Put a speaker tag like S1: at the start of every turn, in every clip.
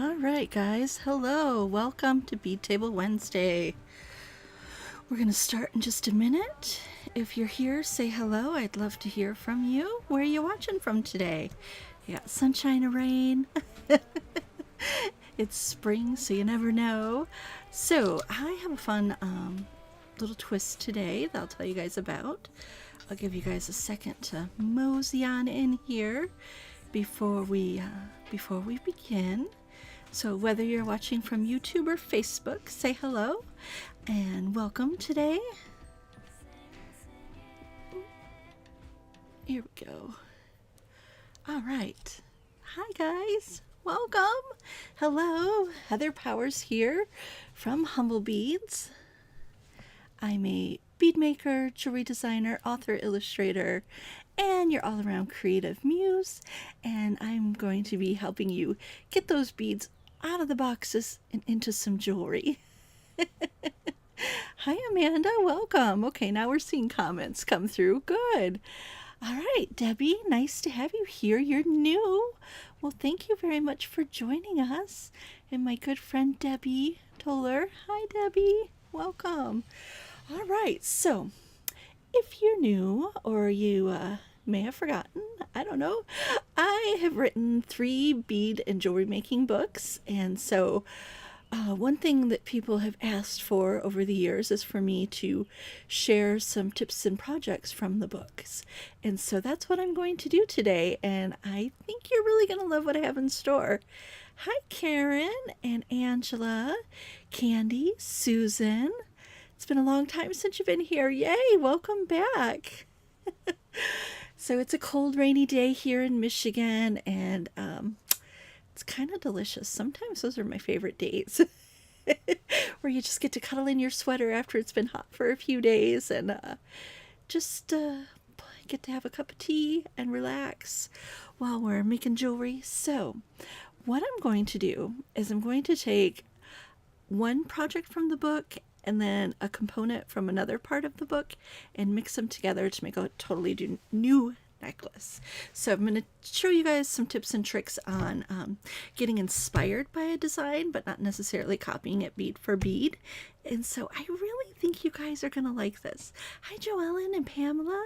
S1: All right, guys. Hello. Welcome to Bead Table Wednesday. We're going to start in just a minute. If you're here, say hello. I'd love to hear from you. Where are you watching from today? You got sunshine or rain? It's spring, so you never know. So I have a fun little twist today that I'll tell you guys about. I'll give you guys a second to mosey on in here before we begin. So whether you're watching from YouTube or Facebook, say hello and welcome today. Here we go. All right. Hi guys. Welcome. Hello. Heather Powers here from Humble Beads. I'm a bead maker, jewelry designer, author, illustrator, and your all-around creative muse. And I'm going to be helping you get those beads out of the boxes and into some jewelry. Hi Amanda, welcome. Okay, now we're seeing comments come through. Good. All right, Debbie, nice to have you here. You're new. Well, thank you very much for joining us. And my good friend Debbie Toller. Hi Debbie, welcome. All right, so if you're new or you may have forgotten, I don't know, I have written 3 bead and jewelry making books. And so one thing that people have asked for over the years is for me to share some tips and projects from the books. And so that's what I'm going to do today. And I think you're really going to love what I have in store. Hi, Karen and Angela, Candy, Susan. It's been a long time since you've been here. Yay, welcome back. So it's a cold, rainy day here in Michigan, and it's kind of delicious. Sometimes those are my favorite days, where you just get to cuddle in your sweater after it's been hot for a few days, and just get to have a cup of tea and relax while we're making jewelry. So what I'm going to do is I'm going to take one project from the book and then a component from another part of the book and mix them together to make a totally new necklace. So I'm going to show you guys some tips and tricks on getting inspired by a design, but not necessarily copying it bead for bead. And so I really think you guys are going to like this. Hi, Joellen and Pamela,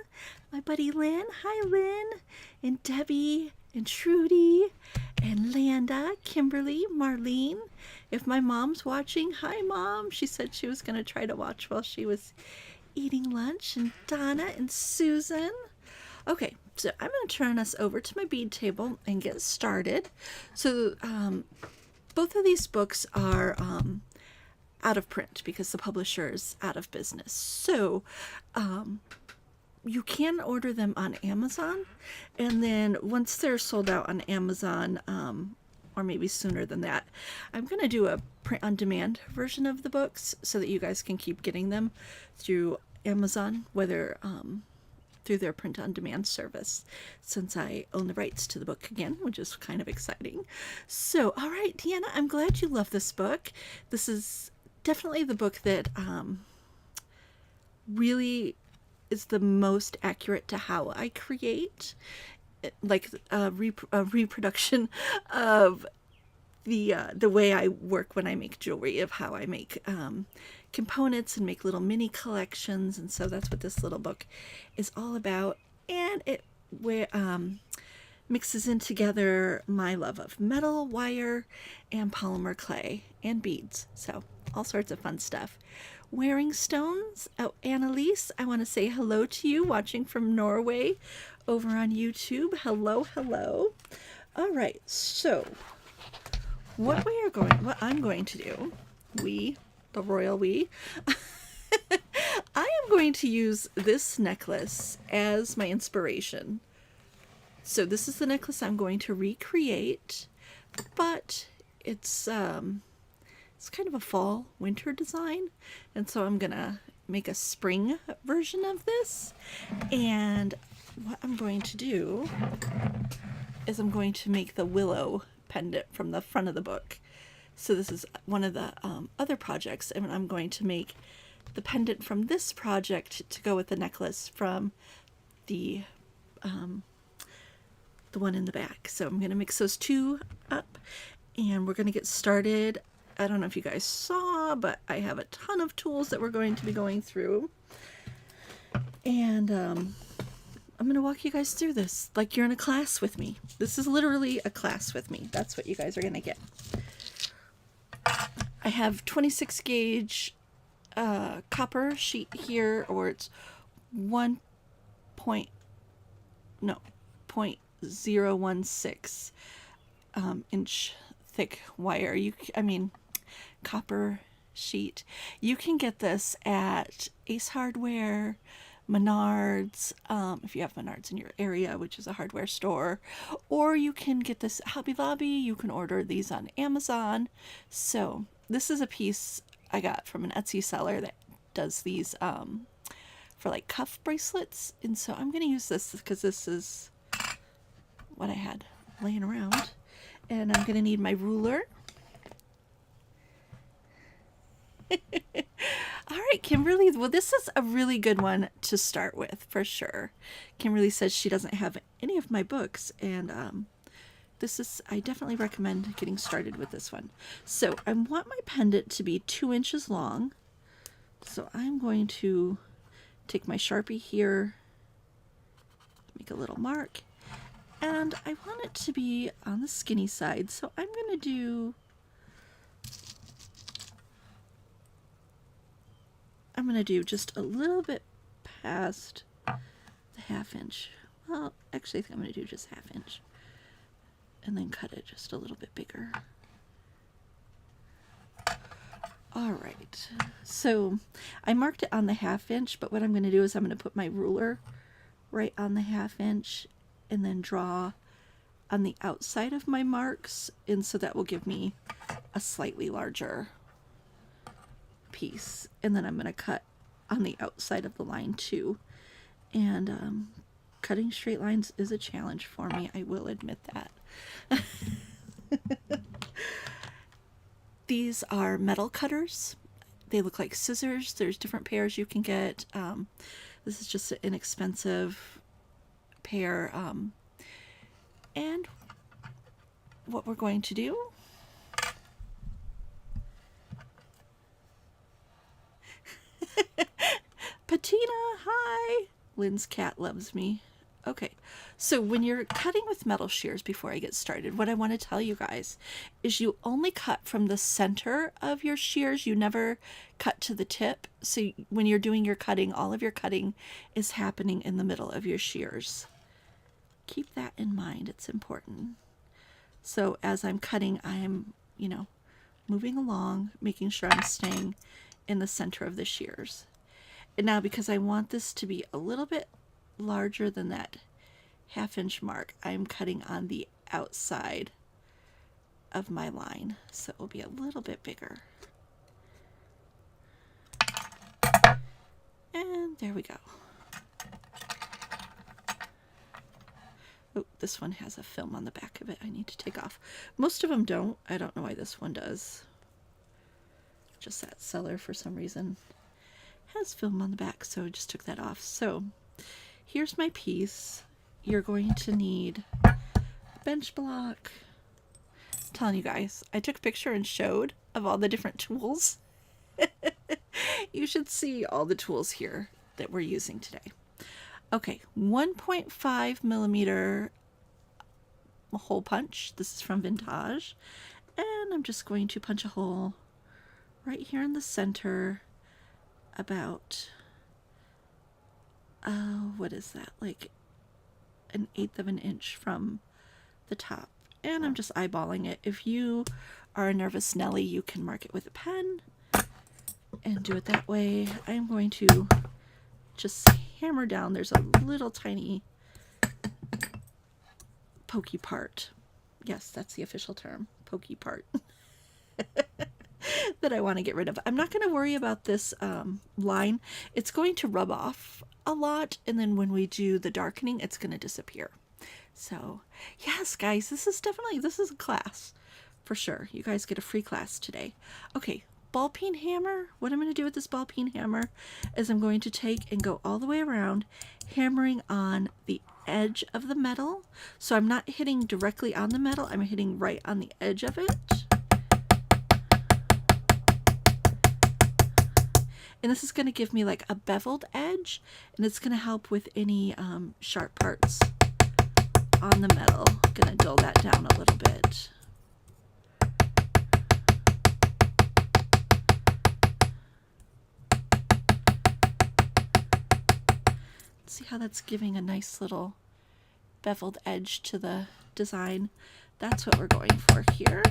S1: my buddy Lynn. Hi, Lynn and Debbie and Trudy and Landa, Kimberly, Marlene. If my mom's watching, hi Mom. She said she was going to try to watch while she was eating lunch. And Donna and Susan. Okay, so I'm going to turn us over to my bead table and get started. So both of these books are out of print because the publisher is out of business. So you can order them on Amazon, and then once they're sold out on Amazon, or maybe sooner than that, I'm going to do a print-on-demand version of the books so that you guys can keep getting them through Amazon, whether through their print-on-demand service, since I own the rights to the book again, which is kind of exciting. So, all right, Deanna, I'm glad you love this book. This is definitely the book that really is the most accurate to how I create, like a reproduction of the way I work when I make jewelry, of how I make components and make little mini collections. And so that's what this little book is all about. And it mixes in together my love of metal, wire, and polymer clay, and beads. So all sorts of fun stuff. Wearing Stones. Oh, Annalise, I want to say hello to you watching from Norway over on YouTube. Hello, hello. All right, so what I'm going to do, the royal we, I am going to use this necklace as my inspiration. So this is the necklace I'm going to recreate, but it's kind of a fall winter design, and so I'm gonna make a spring version of this. And what I'm going to do is I'm going to make the willow pendant from the front of the book. So this is one of the other projects, and I'm going to make the pendant from this project to go with the necklace from the one in the back. So I'm going to mix those two up, and we're going to get started. I don't know if you guys saw, but I have a ton of tools that we're going to be going through. And I'm going to walk you guys through this like you're in a class with me. This is literally a class with me. That's what you guys are going to get. I have 26 gauge copper sheet here, or it's 0.016 inch thick wire. Copper sheet. You can get this at Ace Hardware, Menards, if you have Menards in your area, which is a hardware store, or you can get this at Hobby Lobby. You can order these on Amazon. So this is a piece I got from an Etsy seller that does these for like cuff bracelets, and so I'm going to use this because this is what I had laying around. And I'm going to need my ruler. All right, Kimberly. Well, this is a really good one to start with, for sure. Kimberly says she doesn't have any of my books, and I definitely recommend getting started with this one. So I want my pendant to be 2 inches long. So I'm going to take my Sharpie here, make a little mark, and I want it to be on the skinny side. So I'm going to do just a little bit past the 1/2 inch. Well, actually I think I'm going to do just 1/2 inch. And then cut it just a little bit bigger. All right, so I marked it on the 1/2 inch, but what I'm going to do is I'm going to put my ruler right on the 1/2 inch and then draw on the outside of my marks, and so that will give me a slightly larger piece. And then I'm going to cut on the outside of the line too. And cutting straight lines is a challenge for me, I will admit that. These are metal cutters. They look like scissors. There's different pairs you can get. This is just an inexpensive pair. And what we're going to do Patina, hi! Lynn's cat loves me. Okay, so when you're cutting with metal shears, before I get started, what I want to tell you guys is you only cut from the center of your shears. You never cut to the tip. So when you're doing your cutting, all of your cutting is happening in the middle of your shears. Keep that in mind. It's important. So as I'm cutting, I'm, moving along, making sure I'm staying in the center of the shears. And now, because I want this to be a little bit larger than that 1/2 inch mark, I'm cutting on the outside of my line, so it will be a little bit bigger. And there we go. Oh, this one has a film on the back of it I need to take off. Most of them don't. I don't know why this one does. Just that seller, for some reason, has film on the back, so I just took that off. So here's my piece. You're going to need a bench block. I'm telling you guys, I took a picture and showed of all the different tools. You should see all the tools here that we're using today. Okay, 1.5 millimeter hole punch. This is from Vintage. And I'm just going to punch a hole right here in the center, about, what is that, like 1/8 of an inch from the top. And I'm just eyeballing it. If you are a nervous Nelly, you can mark it with a pen and do it that way. I'm going to just hammer down. There's a little tiny pokey part. Yes, that's the official term, pokey part. That I want to get rid of. I'm not going to worry about this line. It's going to rub off a lot, and then when we do the darkening, it's going to disappear. So yes, guys, this is a class for sure. You guys get a free class today. Okay, ball peen hammer. What I'm going to do with this ball peen hammer is I'm going to take and go all the way around, hammering on the edge of the metal. So I'm not hitting directly on the metal, I'm hitting right on the edge of it. And this is going to give me like a beveled edge, and it's going to help with any sharp parts on the metal. I'm going to dull that down a little bit. See how that's giving a nice little beveled edge to the design? That's what we're going for here.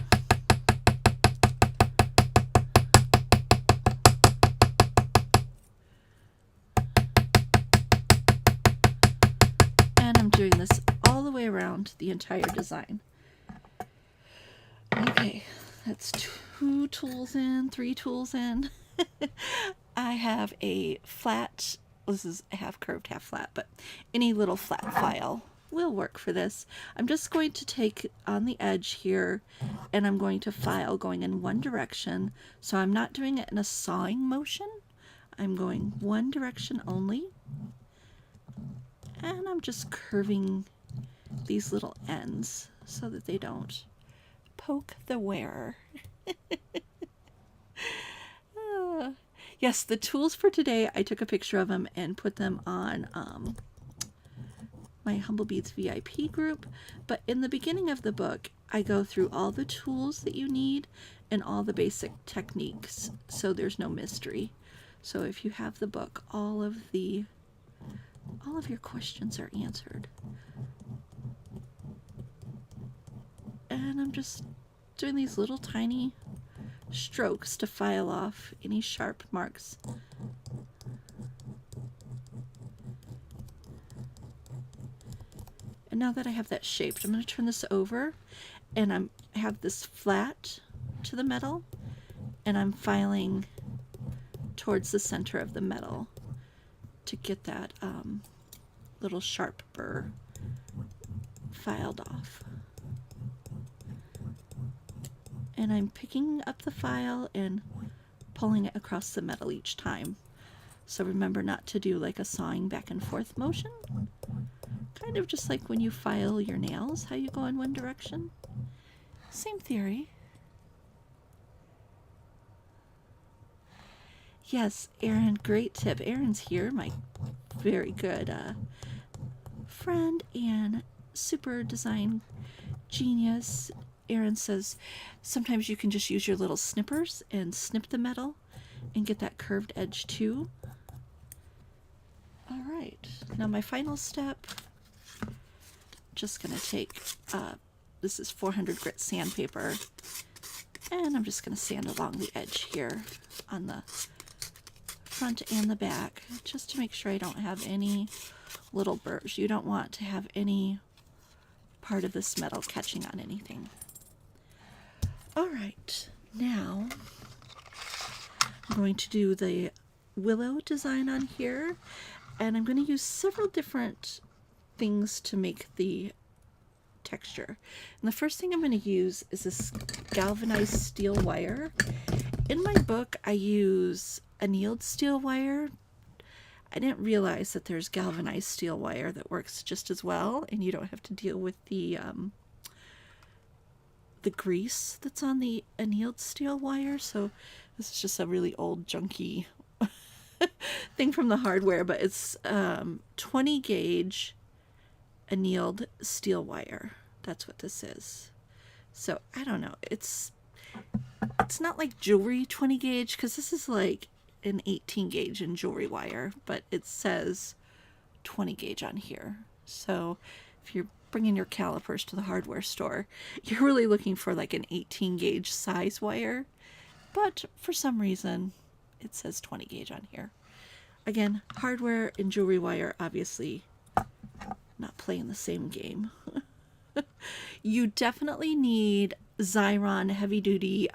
S1: And I'm doing this all the way around the entire design. Okay, that's 2 tools in, 3 tools in. I have a flat, this is half curved, half flat, but any little flat file will work for this. I'm just going to take on the edge here, and I'm going to file going in one direction. So I'm not doing it in a sawing motion. I'm going one direction only. And I'm just curving these little ends so that they don't poke the wearer. Yes, the tools for today, I took a picture of them and put them on my Humble Beads VIP group. But in the beginning of the book, I go through all the tools that you need and all the basic techniques, so there's no mystery. So if you have the book, all of your questions are answered. And I'm just doing these little tiny strokes to file off any sharp marks. And now that I have that shaped, I'm going to turn this over, and I have this flat to the metal, and I'm filing towards the center of the metal to get that little sharp burr filed off. And I'm picking up the file and pulling it across the metal each time. So remember not to do like a sawing back and forth motion. Kind of just like when you file your nails, how you go in one direction. Same theory. Yes, Erin, great tip. Erin's here, my very good friend and super design genius. Erin says sometimes you can just use your little snippers and snip the metal and get that curved edge too. All right, now my final step, just gonna take, this is 400 grit sandpaper, and I'm just gonna sand along the edge here on the front and the back, just to make sure I don't have any little burrs. You don't want to have any part of this metal catching on anything. All right, now I'm going to do the Willow design on here, and I'm going to use several different things to make the texture. And the first thing I'm going to use is this galvanized steel wire. In my book, I use annealed steel wire. I didn't realize that there's galvanized steel wire that works just as well, and you don't have to deal with the grease that's on the annealed steel wire. So this is just a really old junky thing from the hardware, but it's 20 gauge annealed steel wire. That's what this is. So I don't know, it's not like jewelry 20 gauge, because this is like an 18 gauge in jewelry wire, but it says 20 gauge on here. So if you're bringing your calipers to the hardware store, you're really looking for like an 18 gauge size wire, but for some reason it says 20 gauge on here. Again, hardware and jewelry wire obviously not playing the same game. You definitely need Xyron heavy duty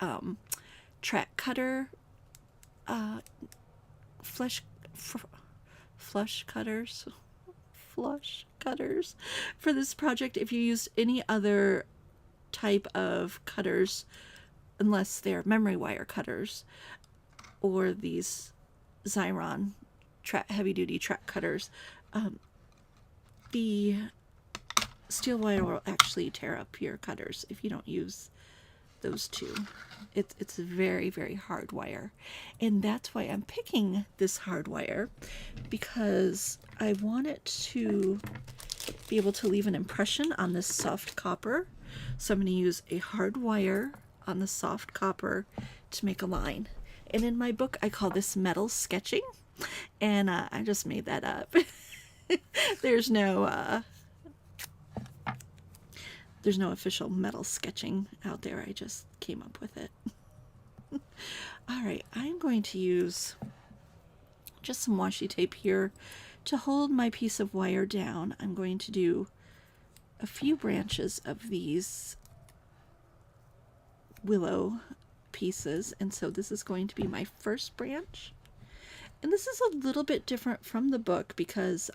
S1: track cutter, flush cutters for this project. If you use any other type of cutters, unless they're memory wire cutters or these Xyron heavy duty track cutters, the steel wire will actually tear up your cutters if you don't use those two. It's very, very hard wire. And that's why I'm picking this hard wire, because I want it to be able to leave an impression on this soft copper. So I'm going to use a hard wire on the soft copper to make a line. And in my book, I call this metal sketching. And I just made that up. There's no official metal sketching out there. I just came up with it. All right, I'm going to use just some washi tape here to hold my piece of wire down. I'm going to do a few branches of these willow pieces, and so this is going to be my first branch. And this is a little bit different from the book because,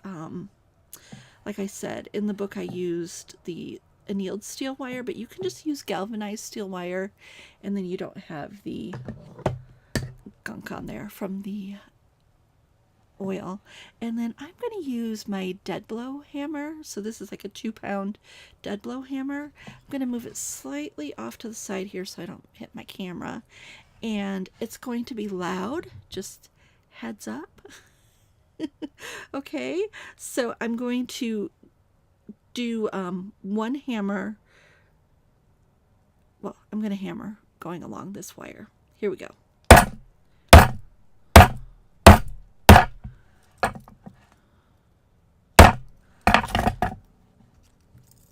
S1: like I said, in the book I used the annealed steel wire, but you can just use galvanized steel wire, and then you don't have the gunk on there from the oil. And then I'm going to use my dead blow hammer. So this is like a 2-pound dead blow hammer. I'm going to move it slightly off to the side here so I don't hit my camera. And it's going to be loud, just heads up. Okay, so I'm going to do one hammer. Well, I'm going to hammer going along this wire. Here we go.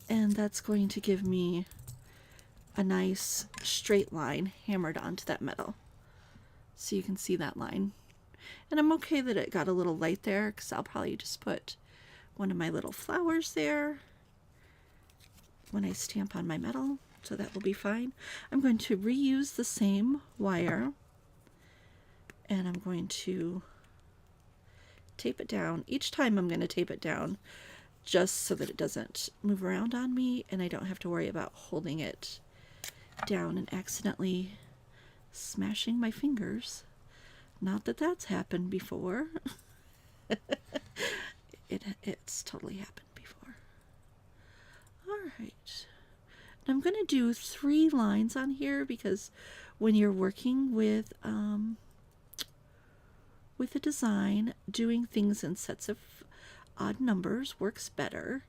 S1: And that's going to give me a nice straight line hammered onto that metal. So you can see that line. And I'm okay that it got a little light there, because I'll probably just put one of my little flowers there when I stamp on my metal, so that will be fine. I'm going to reuse the same wire, and I'm going to tape it down. Each time I'm going to tape it down just so that it doesn't move around on me and I don't have to worry about holding it down and accidentally smashing my fingers. Not that that's happened before. It's totally happened before. All right. I'm going to do 3 lines on here because when you're working with a design, doing things in sets of odd numbers works better.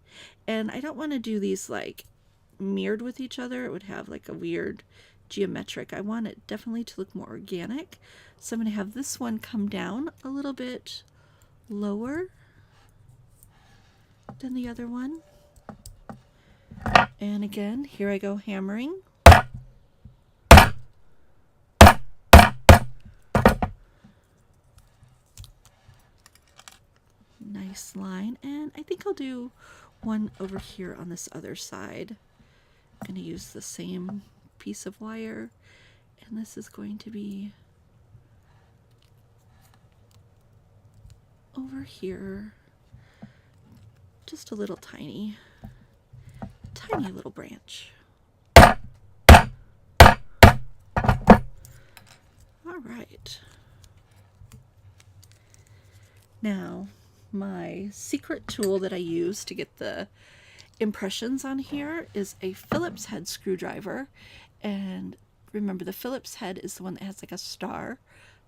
S1: And I don't want to do these like mirrored with each other. It would have like a weird geometric. I want it definitely to look more organic. So I'm going to have this one come down a little bit lower than the other one. And again, here I go hammering. Nice line. And I think I'll do one over here on this other side. I'm going to use the same piece of wire, and this is going to be over here. Just a little tiny little branch. All right. Now, my secret tool that I use to get the impressions on here is a Phillips head screwdriver. And remember, the Phillips head is the one that has like a star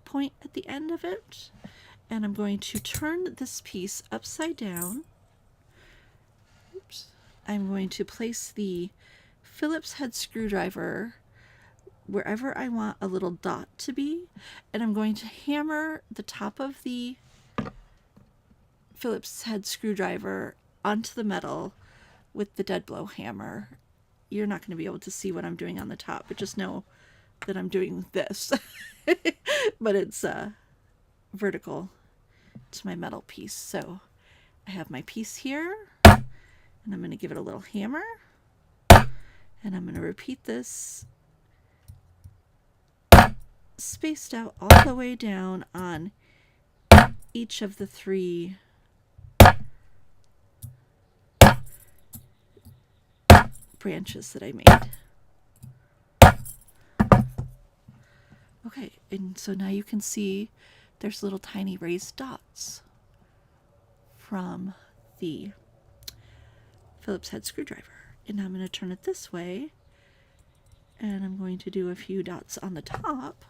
S1: point at the end of it. And I'm going to turn this piece upside down. Oops. I'm going to place the Phillips head screwdriver wherever I want a little dot to be. And I'm going to hammer the top of the Phillips head screwdriver onto the metal with the dead blow hammer. You're not going to be able to see what I'm doing on the top, but just know that I'm doing this. But it's vertical to my metal piece. So I have my piece here, and I'm going to give it a little hammer, and I'm going to repeat this spaced out all the way down on each of the 3 branches that I made. Okay, and so now you can see there's little tiny raised dots from the Phillips head screwdriver. And I'm going to turn it this way, and I'm going to do a few dots on the top,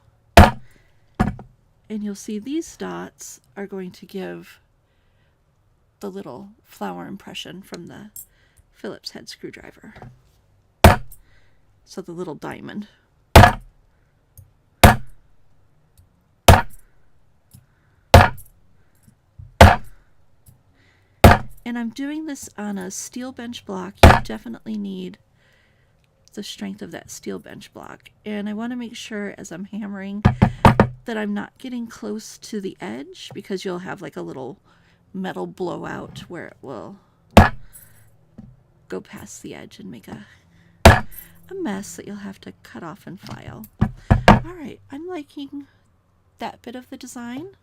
S1: and you'll see these dots are going to give the little flower impression from the Phillips head screwdriver. So the little diamond. And I'm doing this on a steel bench block. You definitely need the strength of that steel bench block. And I want to make sure as I'm hammering that I'm not getting close to the edge, because you'll have like a little metal blowout where it will go past the edge and make a mess that you'll have to cut off and file. Alright, I'm liking that bit of the design.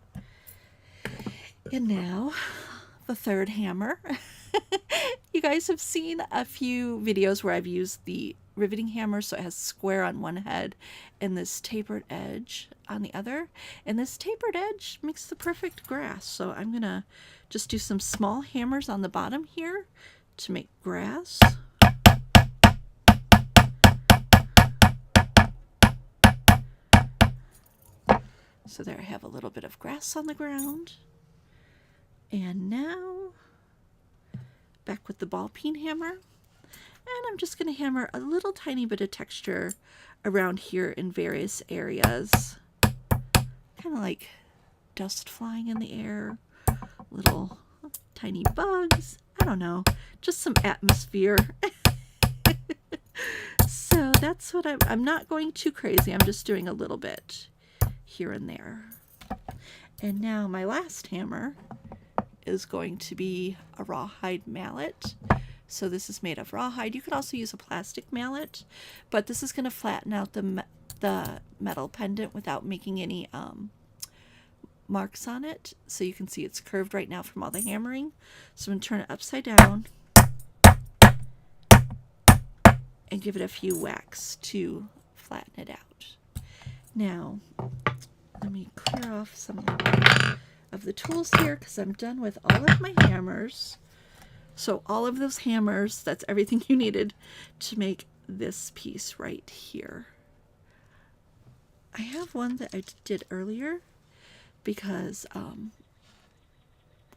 S1: And now the third hammer. You guys have seen a few videos where I've used the riveting hammer, so it has square on one head and this tapered edge on the other. And this tapered edge makes the perfect grass. So I'm going to just do some small hammers on the bottom here to make grass. So there I have a little bit of grass on the ground. And now back with the ball peen hammer, and I'm just going to hammer a little tiny bit of texture around here in various areas, kind of like dust flying in the air, little tiny bugs, I don't know, just some atmosphere. So that's what I'm not going too crazy, I'm just doing a little bit here and there. And now my last hammer is going to be a rawhide mallet. So this is made of rawhide. You could also use a plastic mallet, but this is going to flatten out the metal pendant without making any marks on it. So you can see it's curved right now from all the hammering. So I'm going to turn it upside down and give it a few whacks to flatten it out. Now, let me clear off some of the tools here, because I'm done with all of my hammers. So all of those hammers, that's everything you needed to make this piece right here. I have one that I did earlier because I'm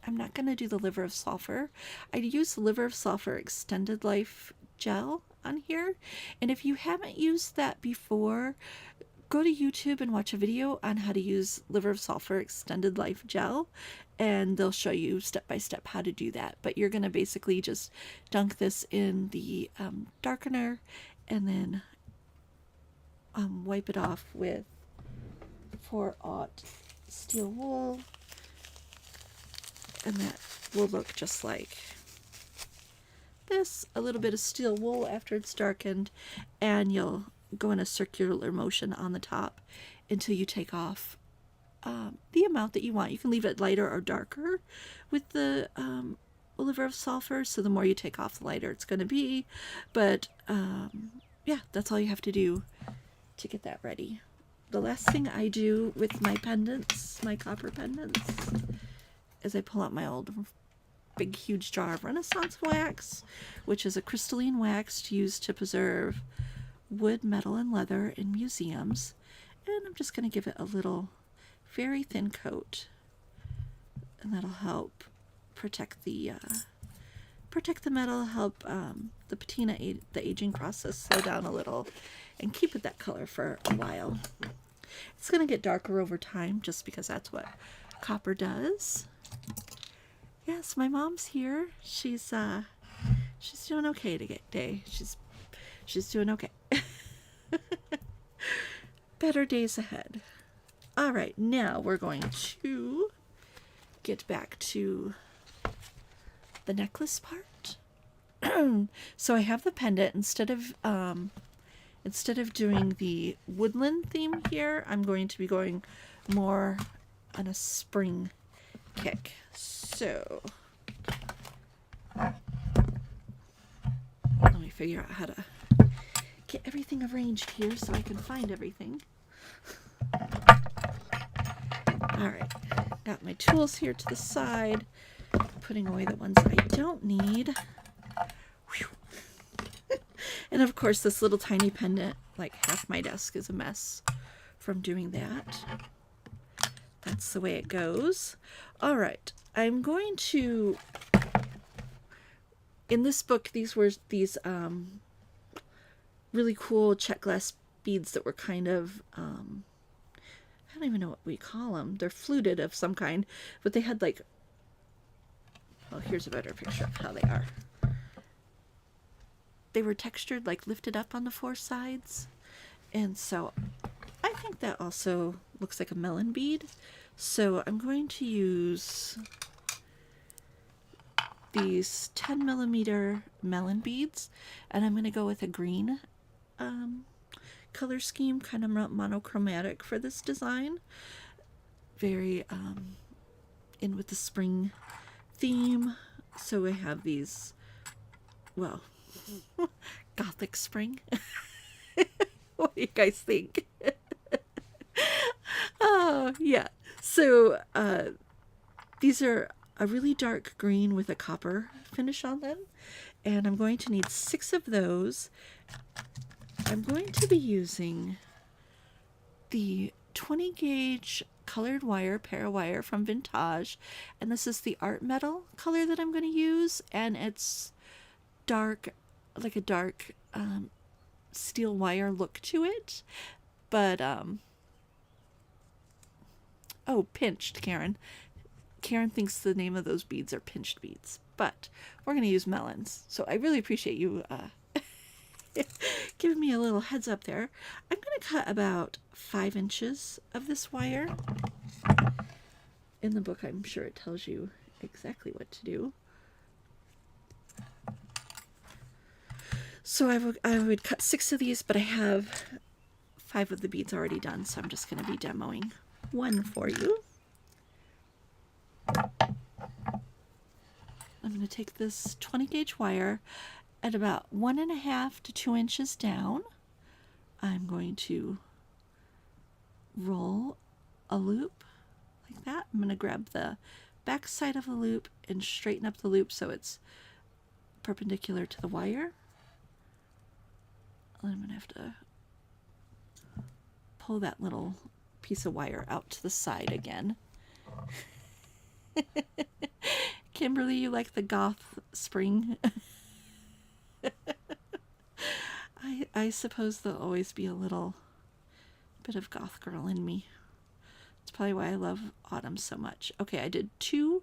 S1: not going to do the liver of sulfur. I use the liver of sulfur extended life gel on here, and if you haven't used that before, go to YouTube and watch a video on how to use liver of sulfur extended life gel, and they'll show you step by step how to do that. But you're going to basically just dunk this in the darkener and then wipe it off with 4/0 steel wool, and that will look just like this. A little bit of steel wool after it's darkened, and you'll go in a circular motion on the top until you take off the amount that you want. You can leave it lighter or darker with the liver of sulfur, so the more you take off, the lighter it's going to be. But yeah, that's all you have to do to get that ready. The last thing I do with my pendants, my copper pendants, is I pull out my old big huge jar of Renaissance wax, which is a crystalline wax used to preserve wood, metal, and leather in museums. And I'm just going to give it a little very thin coat, and that'll help protect the metal, help the patina, the aging process, slow down a little, and keep it that color for a while. It's going to get darker over time, just because that's what copper does. Yes, my mom's here. She's doing okay today. She's doing okay. Better days ahead. All right, now we're going to get back to the necklace part. So I have the pendant. Instead of doing the woodland theme here, I'm going to be going more on a spring kick. So let me figure out how to get everything arranged here so I can find everything. Alright, got my tools here to the side, putting away the ones I don't need. Whew. And of course, this little tiny pendant, like half my desk is a mess from doing that. That's the way it goes. All right, I'm going to, in this book, these were these really cool check glass beads that were kind of, I don't even know what we call them. They're fluted of some kind, but they had like, well, here's a better picture of how they are. They were textured, like lifted up on the four sides. And so I think that also looks like a melon bead. So I'm going to use these 10 millimeter melon beads, and I'm going to go with a green color scheme, kind of monochromatic for this design. Very in with the spring theme. So we have these, well, gothic spring. What do you guys think? Oh, yeah. So these are a really dark green with a copper finish on them. And I'm going to need 6 of those. I'm going to be using the 20 gauge colored wire, parawire from Vintage. And this is the art metal color that I'm going to use. And it's dark, like a dark steel wire look to it. But, oh, pinched, Karen. Karen thinks the name of those beads are pinched beads, but we're going to use melons. So I really appreciate you giving me a little heads up there. I'm going to cut about 5 inches of this wire. In the book, I'm sure it tells you exactly what to do. So I would cut 6 of these, but I have 5 of the beads already done, so I'm just going to be demoing one for you. I'm going to take this 20 gauge wire at about 1.5 to 2 inches down. I'm going to roll a loop like that. I'm going to grab the back side of the loop and straighten up the loop so it's perpendicular to the wire. I'm going to have to pull that little piece of wire out to the side again. Kimberly, you like the goth spring? I suppose there'll always be a little bit of goth girl in me. It's probably why I love autumn so much. Okay, I did 2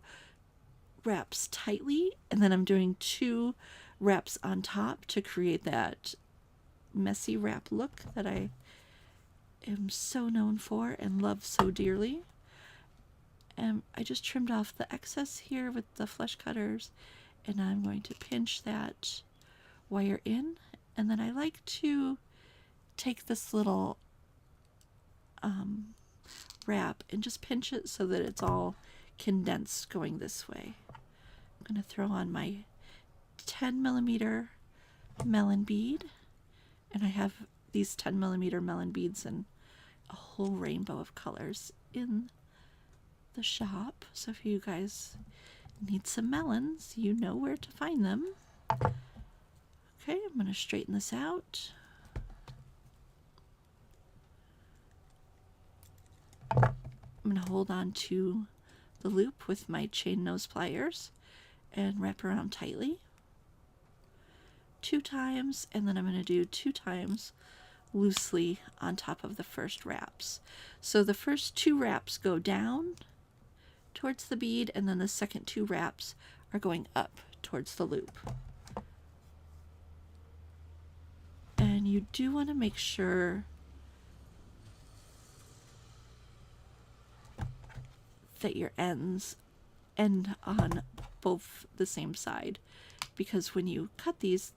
S1: wraps tightly, and then I'm doing 2 wraps on top to create that messy wrap look that I am so known for and love so dearly. And I just trimmed off the excess here with the flesh cutters, and I'm going to pinch that wire in. And then I like to take this little wrap and just pinch it so that it's all condensed going this way. I'm going to throw on my 10 millimeter melon bead, and I have these 10 millimeter melon beads in a whole rainbow of colors in the shop. So if you guys need some melons, you know where to find them. Okay, I'm going to straighten this out. I'm going to hold on to the loop with my chain nose pliers and wrap around tightly 2 times, and then I'm going to do 2 times loosely on top of the first wraps. So the first 2 wraps go down towards the bead, and then the second 2 wraps are going up towards the loop. And you do want to make sure that your ends end on both the same side, because when you cut these,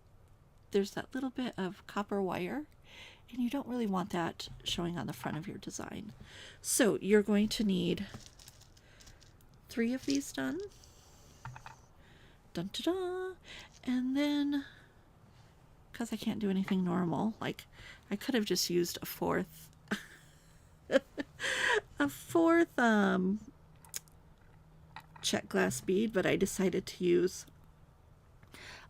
S1: there's that little bit of copper wire, and you don't really want that showing on the front of your design. So you're going to need 3 of these done. Dun, dun, dun. And then, because I can't do anything normal, like I could have just used a 4th check glass bead, but I decided to use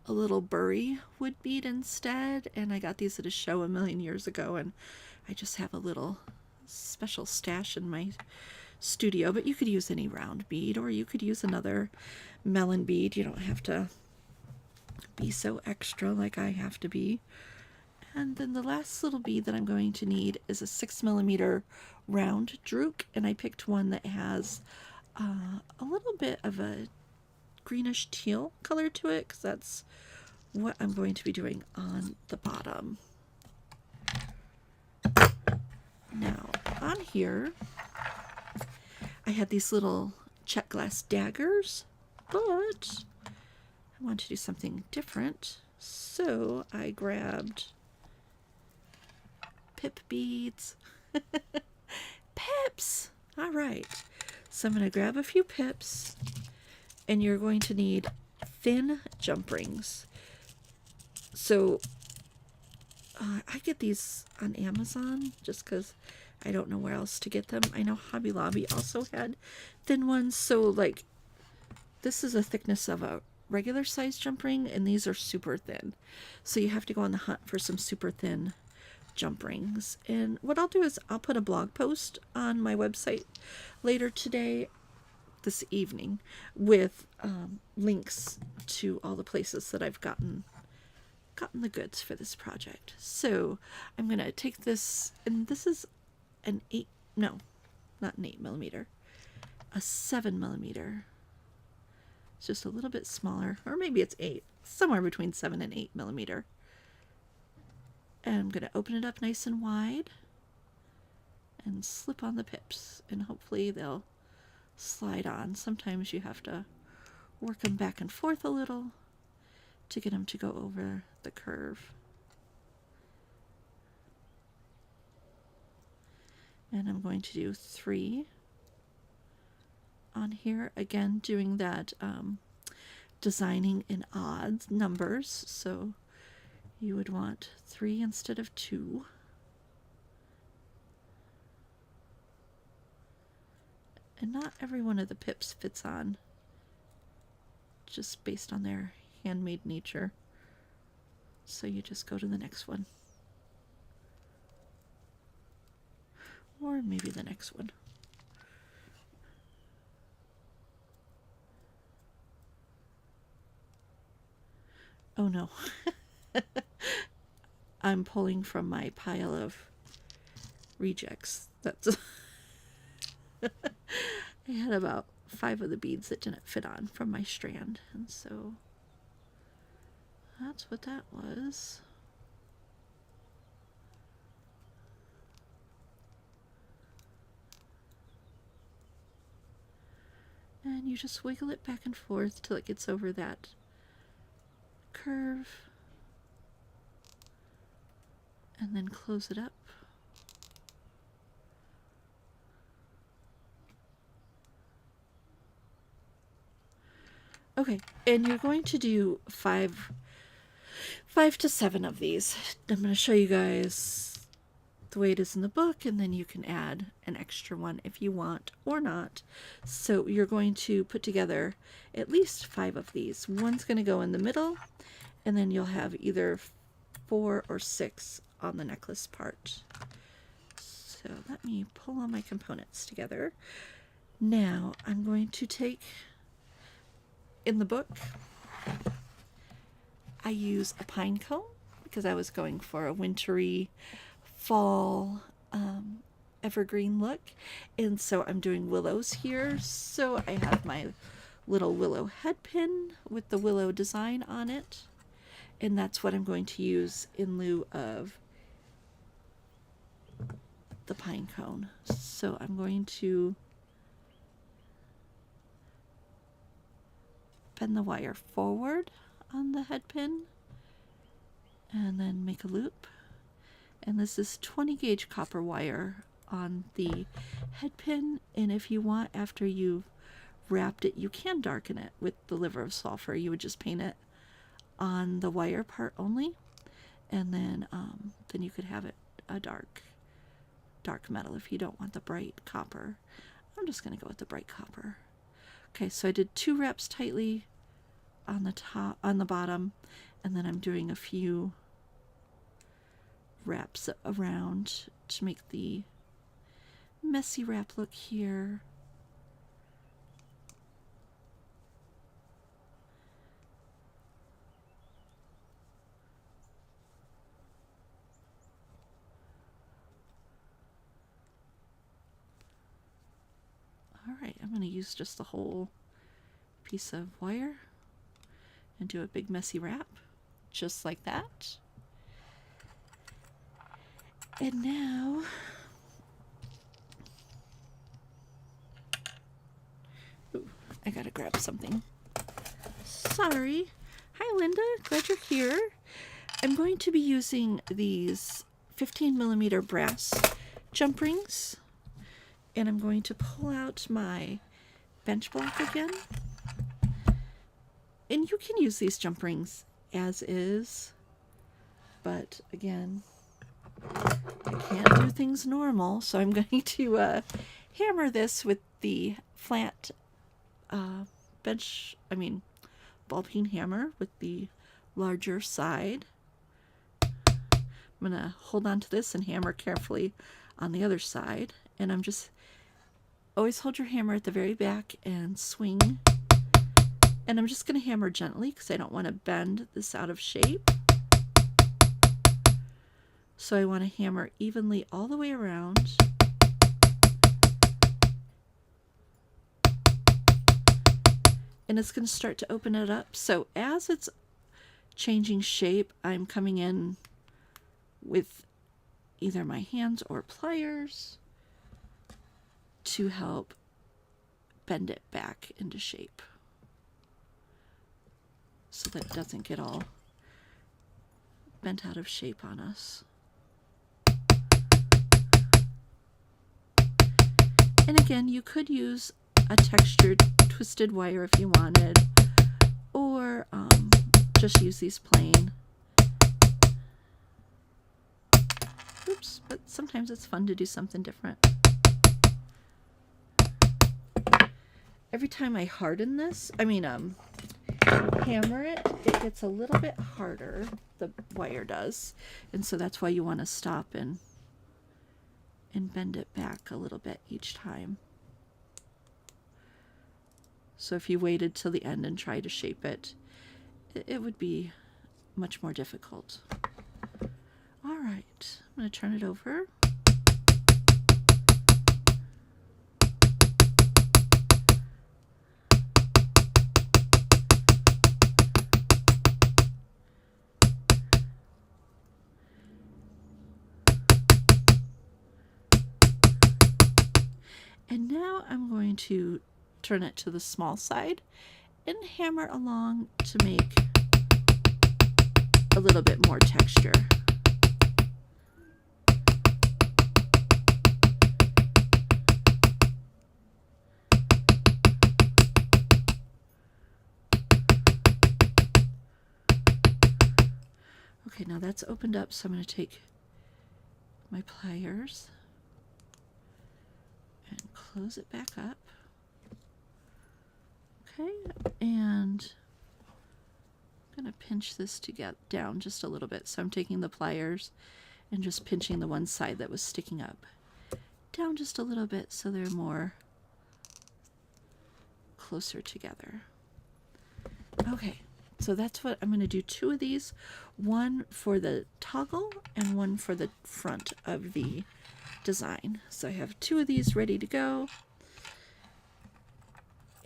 S1: a little burry wood bead instead, and I got these at a show a million years ago, and I just have a little special stash in my studio. But you could use any round bead, or you could use another melon bead. You don't have to be so extra like I have to be. And then the last little bead that I'm going to need is a 6mm round drook, and I picked one that has a little bit of a greenish teal color to it, because that's what I'm going to be doing on the bottom. Now on here I had these little check glass daggers, but I want to do something different, so I grabbed pip beads. Pips! Alright, so I'm going to grab a few pips, and you're going to need thin jump rings. So I get these on Amazon just because I don't know where else to get them. I know Hobby Lobby also had thin ones, so like this is a thickness of a regular size jump ring, and these are super thin. So you have to go on the hunt for some super thin jump rings. And what I'll do is I'll put a blog post on my website later today, this evening, with links to all the places that I've gotten the goods for this project. So I'm gonna take this, and this is an 8mm, a 7mm. It's just a little bit smaller, or maybe it's 8, somewhere between 7 and 8mm. And I'm going to open it up nice and wide and slip on the pips, and hopefully they'll slide on. Sometimes you have to work them back and forth a little to get them to go over the curve. And I'm going to do 3 on here, again doing that designing in odd numbers, so you would want 3 instead of 2. And not every one of the pips fits on, just based on their handmade nature. So you just go to the next one. Or maybe the next one. Oh no. I'm pulling from my pile of rejects. That's I had about 5 of the beads that didn't fit on from my strand, and so that's what that was. And you just wiggle it back and forth till it gets over that curve, and then close it up. Okay, and you're going to do 5 to 7 of these. I'm going to show you guys the way it is in the book, and then you can add an extra one if you want or not. So you're going to put together at least 5 of these. One's going to go in the middle, and then you'll have either 4 or 6 on the necklace part. So let me pull all my components together. Now I'm going to take, in the book, I use a pine cone because I was going for a wintry fall evergreen look, and so I'm doing willows here. So I have my little willow head pin with the Willow Design on it, and that's what I'm going to use in lieu of the pine cone. So I'm going to bend the wire forward on the head pin and then make a loop. And this is 20 gauge copper wire on the head pin, and if you want, after you've wrapped it, you can darken it with the liver of sulfur. You would just paint it on the wire part only, and then you could have it a dark metal if you don't want the bright copper. I'm just going to go with the bright copper. Okay, so I did 2 wraps tightly on the top, on the bottom, and then I'm doing a few wraps around to make the messy wrap look here. Alright, I'm going to use just the whole piece of wire and do a big messy wrap, just like that. And now, ooh, I gotta grab something. Sorry. Hi Linda, glad you're here. I'm going to be using these 15mm brass jump rings, and I'm going to pull out my bench block again. And you can use these jump rings as is, but again, I can't do things normal, so I'm going to hammer this with the flat ball peen hammer with the larger side. I'm going to hold on to this and hammer carefully on the other side, and I'm just always hold your hammer at the very back and swing. And I'm just going to hammer gently because I don't want to bend this out of shape. So I want to hammer evenly all the way around. And it's going to start to open it up. So as it's changing shape, I'm coming in with either my hands or pliers to help bend it back into shape, so that it doesn't get all bent out of shape on us. And again, you could use a textured twisted wire if you wanted, or just use these plain. Oops, but sometimes it's fun to do something different. Every time I harden this, hammer it, it gets a little bit harder, the wire does, and so that's why you want to stop and bend it back a little bit each time. So if you waited till the end and tried to shape it, it would be much more difficult. All right, I'm going to turn it over. And now I'm going to turn it to the small side and hammer along to make a little bit more texture. Okay, now that's opened up, so I'm going to take my pliers and close it back up. Okay, and I'm going to pinch this to get down just a little bit. So I'm taking the pliers and just pinching the one side that was sticking up down just a little bit so they're more closer together. Okay, so that's what I'm going to do. 2 of these, one for the toggle and one for the front of the design. So I have 2 of these ready to go,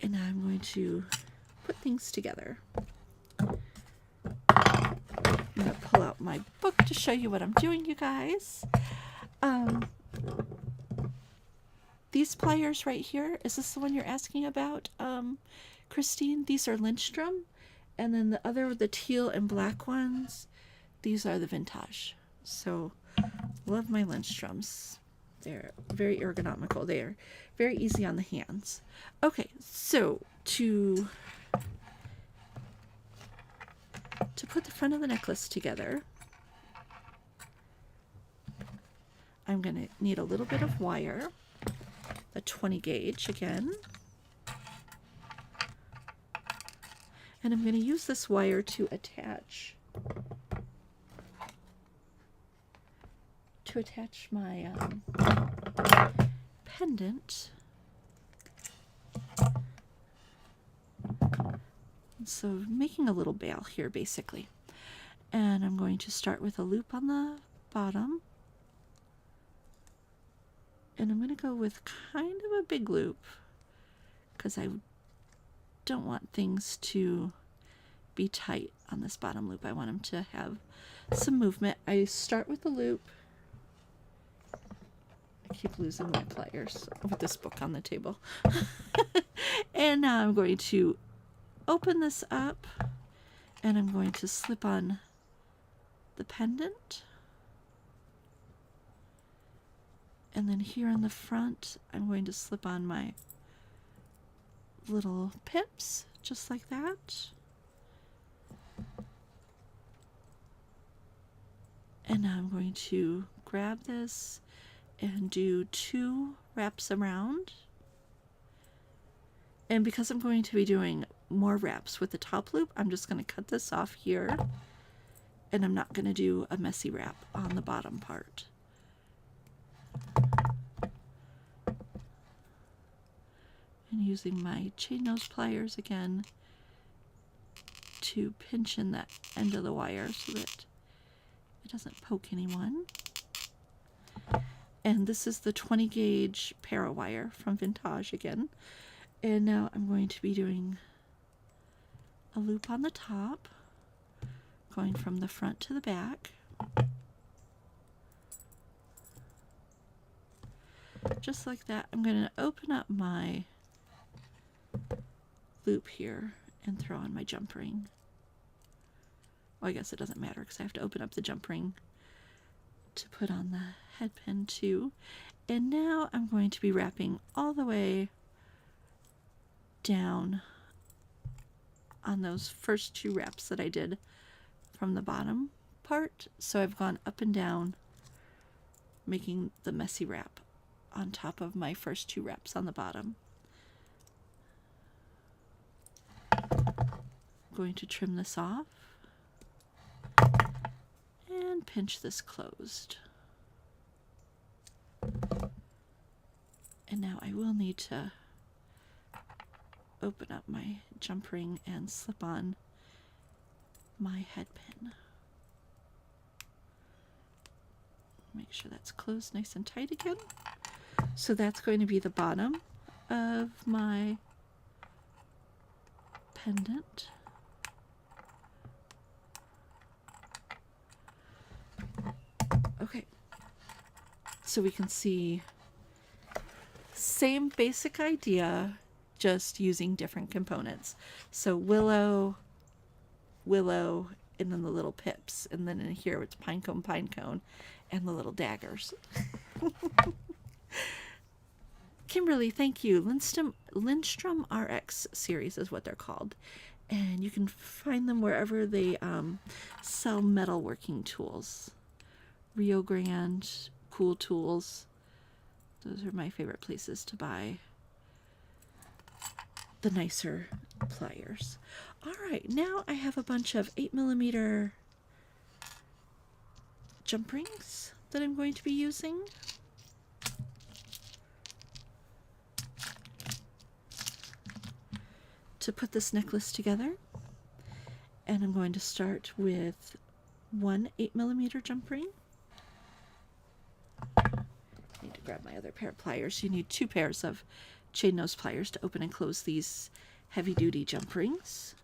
S1: and now I'm going to put things together. I'm going to pull out my book to show you what I'm doing, you guys. These pliers right here, is this the one you're asking about, Christine? These are Lindstrom, and then the teal and black ones, these are the vintage. So love my Lindstroms. They're very ergonomical. They're very easy on the hands. Okay, so to put the front of the necklace together, I'm going to need a little bit of wire, a 20 gauge again. And I'm going to use this wire to attach my pendant. So making a little bail here basically. And I'm going to start with a loop on the bottom. And I'm going to go with kind of a big loop because I don't want things to be tight on this bottom loop. I want them to have some movement. I start with the loop. I keep losing my pliers with this book on the table. And now I'm going to open this up and I'm going to slip on the pendant. And then here on the front, I'm going to slip on my little pips, just like that. And now I'm going to grab this and do 2 wraps around. And because I'm going to be doing more wraps with the top loop, I'm just going to cut this off here. And I'm not going to do a messy wrap on the bottom part. And using my chain nose pliers again to pinch in that end of the wire so that it doesn't poke anyone. And this is the 20 gauge para wire from Vintage again. And now I'm going to be doing a loop on the top, going from the front to the back. Just like that. I'm going to open up my loop here and throw on my jump ring. Well, I guess it doesn't matter because I have to open up the jump ring to put on the head pin too. And now I'm going to be wrapping all the way down on those first 2 wraps that I did from the bottom part. So I've gone up and down, making the messy wrap on top of my first 2 wraps on the bottom. I'm going to trim this off and pinch this closed. And now I will need to open up my jump ring and slip on my head pin. Make sure that's closed nice and tight again. So that's going to be the bottom of my pendant. Okay, so we can see same basic idea, just using different components. So willow, and then the little pips, and then in here it's pine cone, and the little daggers. Kimberly, thank you. Lindstrom RX series is what they're called. And you can find them wherever they sell metalworking tools. Rio Grande, Cool Tools. Those are my favorite places to buy the nicer pliers. All right, now I have a bunch of 8mm jump rings that I'm going to be using. To put this necklace together. And I'm going to start with 1 8mm jump ring. I need to grab my other pair of pliers. You need 2 pairs of chain nose pliers to open and close these heavy duty jump rings.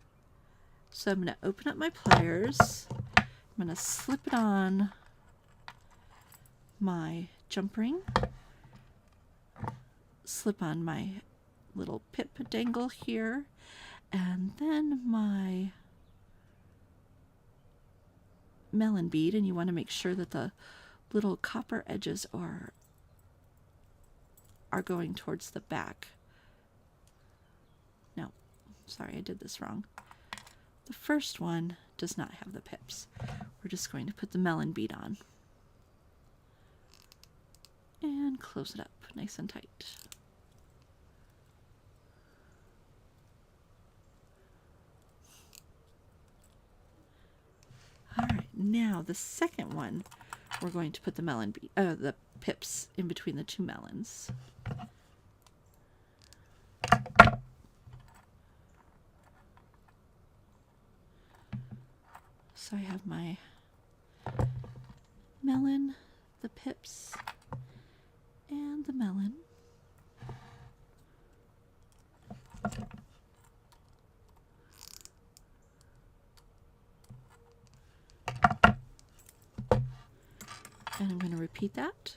S1: So I'm going to open up my pliers. I'm going to slip it on my jump ring. Slip on my little pip dangle here. And then my melon bead, and you want to make sure that the little copper edges are going towards the back. No, sorry, I did this wrong. The first one does not have the pips. We're just going to put the melon bead on and close it up nice and tight. now the second one, we're going to put the the pips in between the two melons. So I have my melon, the pips, and the melon. And I'm going to repeat that.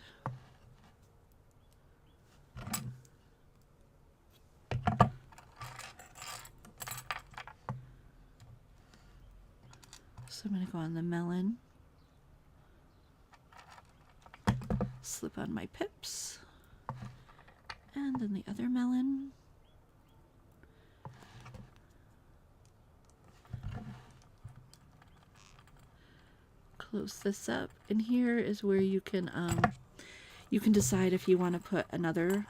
S1: So I'm going to go on the melon, slip on my pips, and then the other melon. Close this up, and here is where you can decide if you want to put another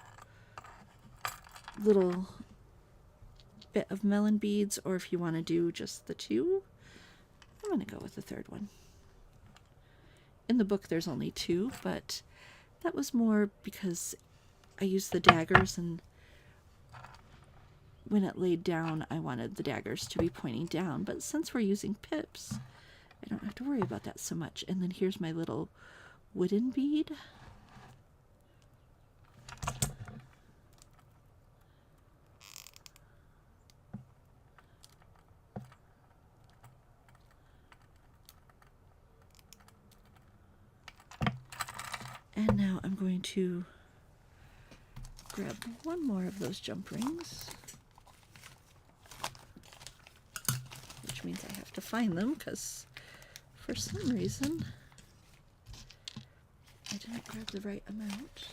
S1: little bit of melon beads or if you want to do just the two. I'm going to go with the third one. In the book there's only two, but that was more because I used the daggers, and when it laid down I wanted the daggers to be pointing down, but since we're using pips I don't have to worry about that so much. And then here's my little wooden bead. And now I'm going to grab one more of those jump rings, which means I have to find them because for some reason I didn't grab the right amount.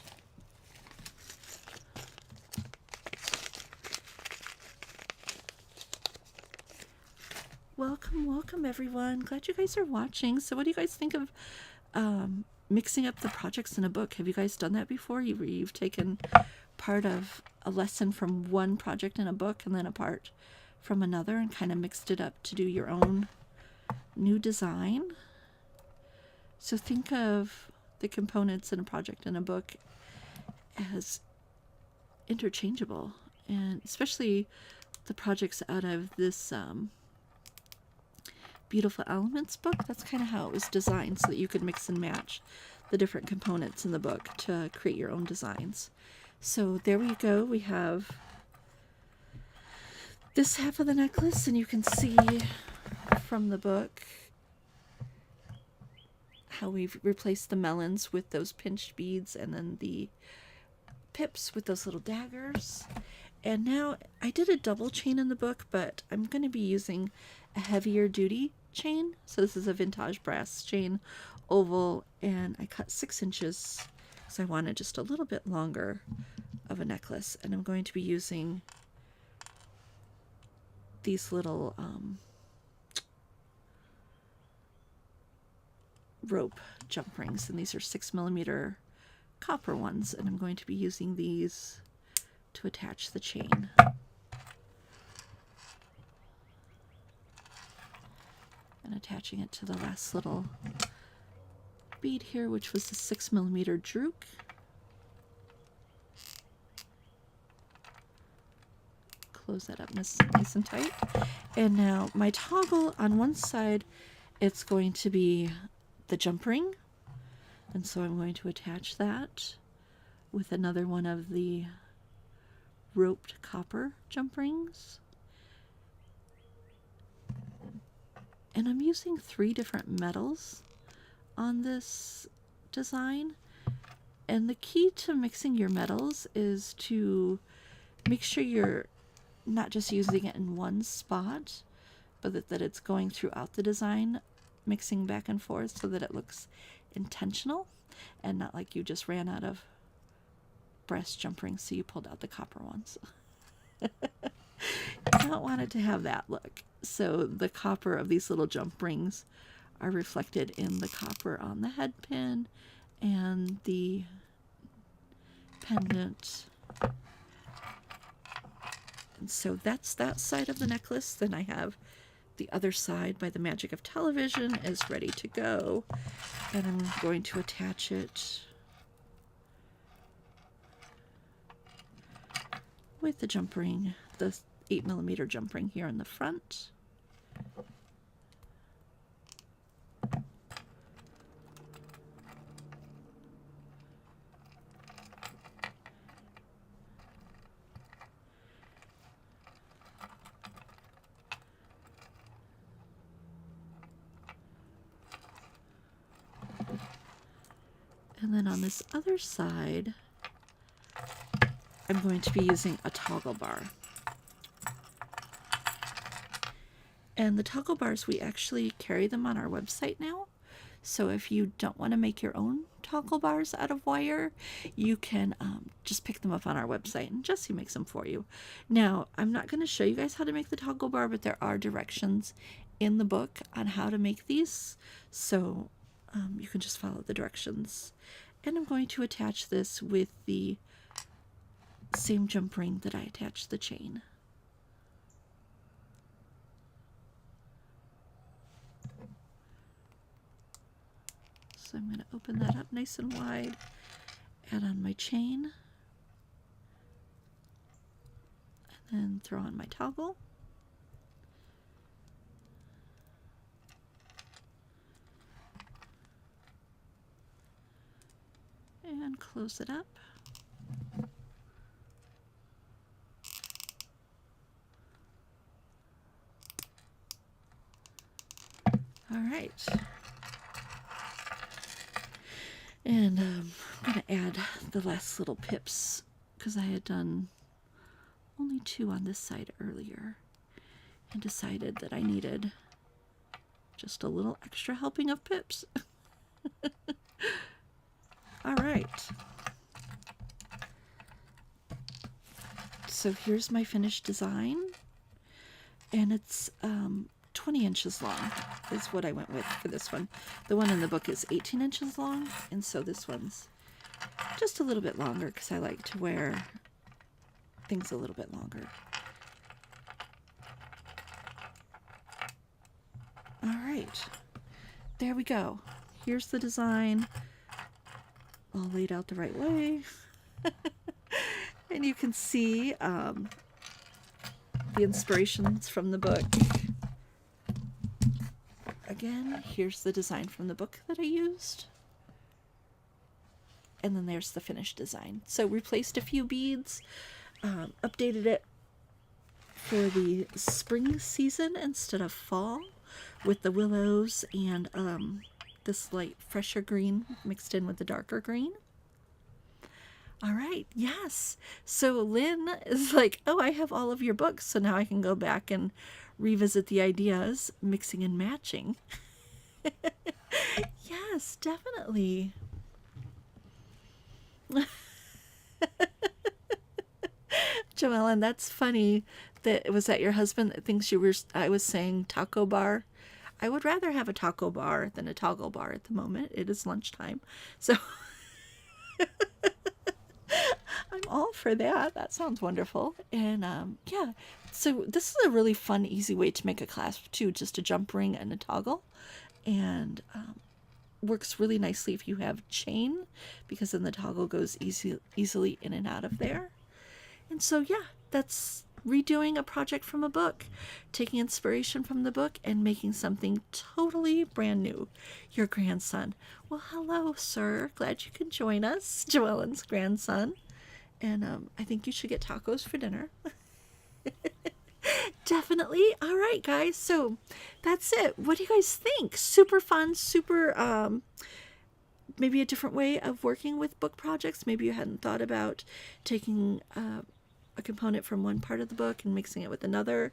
S1: Welcome everyone. Glad you guys are watching. So what do you guys think of mixing up the projects in a book? Have you guys done that before? You've taken part of a lesson from one project in a book and then a part from another and kind of mixed it up to do your own new design. So think of the components in a project in a book as interchangeable, and especially the projects out of this Beautiful Elements book. That's kind of how it was designed, so that you could mix and match the different components in the book to create your own designs. So there we go. We have this half of the necklace, and you can see from the book how we've replaced the melons with those pinched beads and then the pips with those little daggers. And now I did a double chain in the book, but I'm going to be using a heavier duty chain. So this is a vintage brass chain, oval, and I cut 6 inches because I wanted just a little bit longer of a necklace. And I'm going to be using these little rope jump rings, and these are 6mm copper ones, and I'm going to be using these to attach the chain. And attaching it to the last little bead here, which was the 6mm drook. Close that up nice and tight. And now my toggle on one side, it's going to be the jump ring, and so I'm going to attach that with another one of the roped copper jump rings. And I'm using 3 different metals on this design, and the key to mixing your metals is to make sure you're not just using it in one spot, but that it's going throughout the design, mixing back and forth so that it looks intentional and not like you just ran out of brass jump rings, so you pulled out the copper ones. You don't want it to have that look. So the copper of these little jump rings are reflected in the copper on the head pin and the pendant. And so that's that side of the necklace. Then I have the other side, by the magic of television, is ready to go. And I'm going to attach it with the jump ring, the 8mm jump ring here in the front. And then on this other side, I'm going to be using a toggle bar. And the toggle bars, we actually carry them on our website now. So if you don't want to make your own toggle bars out of wire, you can just pick them up on our website, and Jessie makes them for you. Now, I'm not going to show you guys how to make the toggle bar, but there are directions in the book on how to make these. So you can just follow the directions. And I'm going to attach this with the same jump ring that I attached the chain. So I'm going to open that up nice and wide, add on my chain, and then throw on my toggle. And close it up. All right. And I'm going to add the last little pips, because I had done only 2 on this side earlier and decided that I needed just a little extra helping of pips. All right. So here's my finished design, and it's 20 inches long is what I went with for this one. The one in the book is 18 inches long, and so this one's just a little bit longer because I like to wear things a little bit longer. All right, there we go. Here's the design, all laid out the right way. And you can see the inspirations from the book. Again, here's the design from the book that I used. And then there's the finished design. So replaced a few beads, updated it for the spring season instead of fall with the willows and this light fresher green mixed in with the darker green. All right, yes. So Lynn is like, oh, I have all of your books, so now I can go back and revisit the ideas, mixing and matching. Yes, definitely. Joellen, that's funny that it was that your husband that thinks I was saying taco bar. I would rather have a taco bar than a toggle bar at the moment. It is lunchtime. So I'm all for that. That sounds wonderful. And yeah, so this is a really fun, easy way to make a clasp too, just a jump ring and a toggle. And works really nicely if you have chain, because then the toggle goes easily in and out of there. And so yeah, that's redoing a project from a book, taking inspiration from the book and making something totally brand new. Your grandson. Well, hello, sir. Glad you could join us. Joellen's grandson. And I think you should get tacos for dinner. Definitely. All right, guys. So that's it. What do you guys think? Super fun, super maybe a different way of working with book projects. Maybe you hadn't thought about taking a component from one part of the book and mixing it with another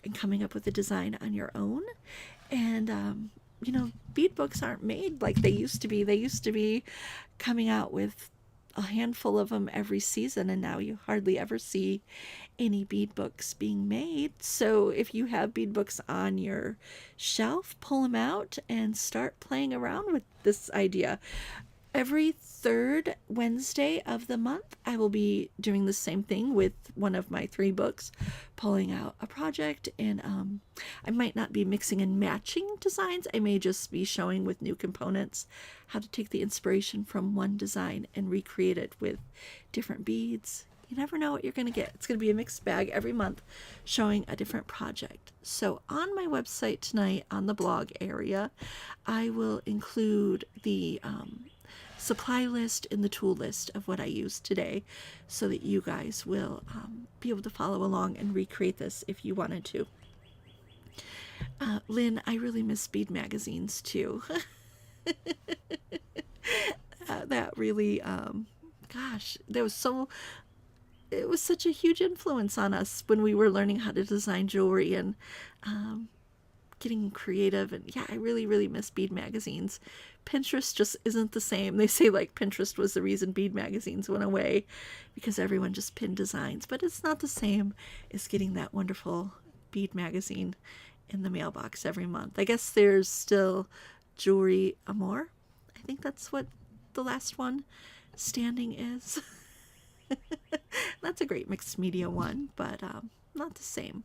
S1: and coming up with a design on your own. And you know, bead books aren't made like they used to be. They used to be coming out with a handful of them every season, and now you hardly ever see any bead books being made. So if you have bead books on your shelf, pull them out and start playing around with this idea. Every third Wednesday of the month, I will be doing the same thing with one of my 3 books, pulling out a project, and I might not be mixing and matching designs. I may just be showing with new components how to take the inspiration from one design and recreate it with different beads. You never know what you're going to get. It's going to be a mixed bag every month, showing a different project. So on my website tonight, on the blog area, I will include the supply list and the tool list of what I used today, so that you guys will be able to follow along and recreate this if you wanted to. Lynn, I really miss bead magazines too. That really, gosh, it was such a huge influence on us when we were learning how to design jewelry and getting creative. And yeah, I really, really miss bead magazines. Pinterest just isn't the same. They say like Pinterest was the reason bead magazines went away, because everyone just pinned designs, but it's not the same as getting that wonderful bead magazine in the mailbox every month. I guess there's still Jewelry Amour. I think that's what the last one standing is. That's a great mixed media one, but not the same.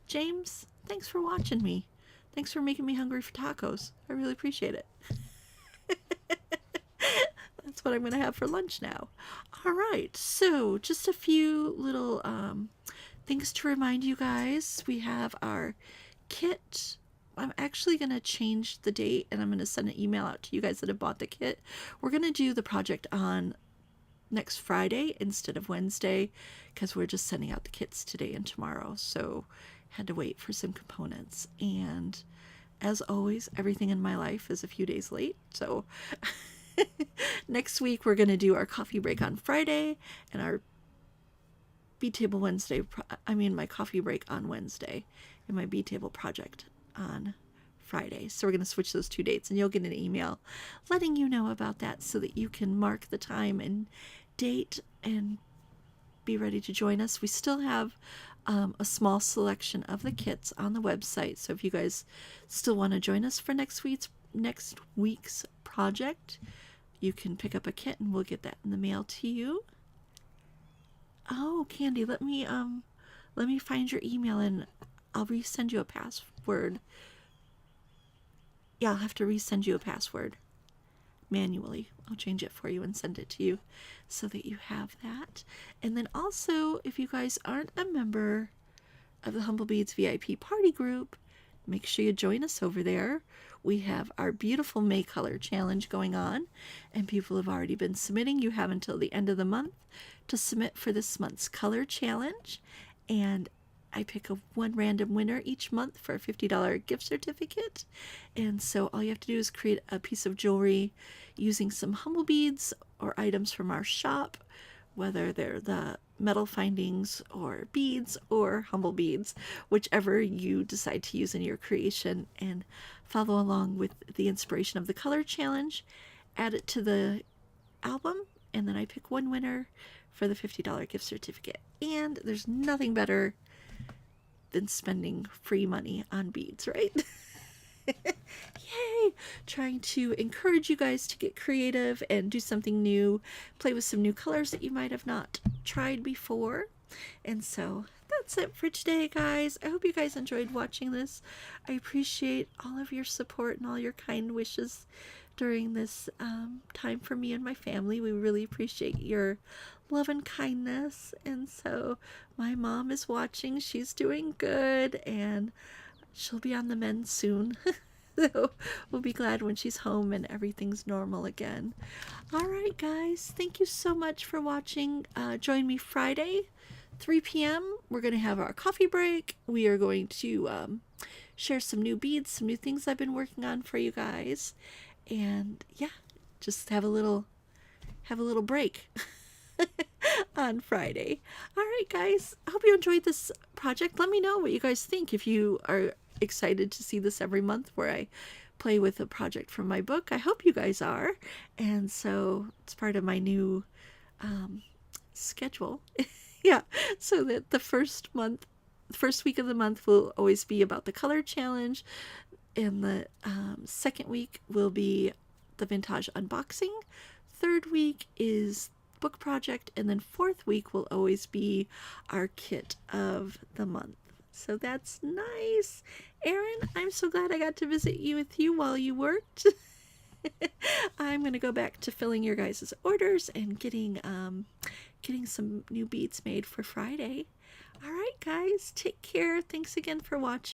S1: James, thanks for watching me. Thanks for making me hungry for tacos. I really appreciate it. That's what I'm going to have for lunch now. All right, so just a few little things to remind you guys. We have our kit. I'm actually going to change the date, and I'm going to send an email out to you guys that have bought the kit. We're going to do the project on next Friday instead of Wednesday, because we're just sending out the kits today and tomorrow, so had to wait for some components. And as always, everything in my life is a few days late, so next week we're going to do our coffee break on Friday and our bead table Wednesday, my coffee break on Wednesday and my bead table project on Friday. So we're going to switch those 2 dates, and you'll get an email letting you know about that, so that you can mark the time and date and be ready to join us. We still have a small selection of the kits on the website, so if you guys still want to join us for next week's project, you can pick up a kit and we'll get that in the mail to you. Oh, Candy, let me find your email and I'll resend you a password. Yeah, I'll have to resend you a password manually. I'll change it for you and send it to you so that you have that. And then also, if you guys aren't a member of the Humble Beads VIP party group, make sure you join us over there. We have our beautiful May Color Challenge going on, and people have already been submitting. You have until the end of the month to submit for this month's color challenge, and I pick one random winner each month for a $50 gift certificate. And so all you have to do is create a piece of jewelry using some Humble Beads or items from our shop, whether they're the metal findings or beads or Humble Beads, whichever you decide to use in your creation, and follow along with the inspiration of the color challenge, add it to the album, and then I pick one winner for the $50 gift certificate. And there's nothing better than spending free money on beads, right? Yay! Trying to encourage you guys to get creative and do something new, play with some new colors that you might have not tried before. And so that's it for today, guys. I hope you guys enjoyed watching this. I appreciate all of your support and all your kind wishes during this time for me and my family. We really appreciate your love and kindness. And so my mom is watching. She's doing good, and she'll be on the mend soon. So we'll be glad when she's home and everything's normal again. All right, guys, thank you so much for watching. Join me Friday, 3 p.m. We're going to have our coffee break. We are going to share some new beads, some new things I've been working on for you guys. And yeah, just have a little break on Friday. All right, guys, I hope you enjoyed this project. Let me know what you guys think. If you are excited to see this every month where I play with a project from my book, I hope you guys are. And so it's part of my new schedule. Yeah, so that the first week of the month will always be about the color challenge, and the second week will be the vintage unboxing. third week is book project, and then fourth week will always be our kit of the month. So that's nice. Erin, I'm so glad I got to visit you with you while you worked. I'm going to go back to filling your guys' orders and getting some new beads made for Friday. All right, guys, take care. Thanks again for watching.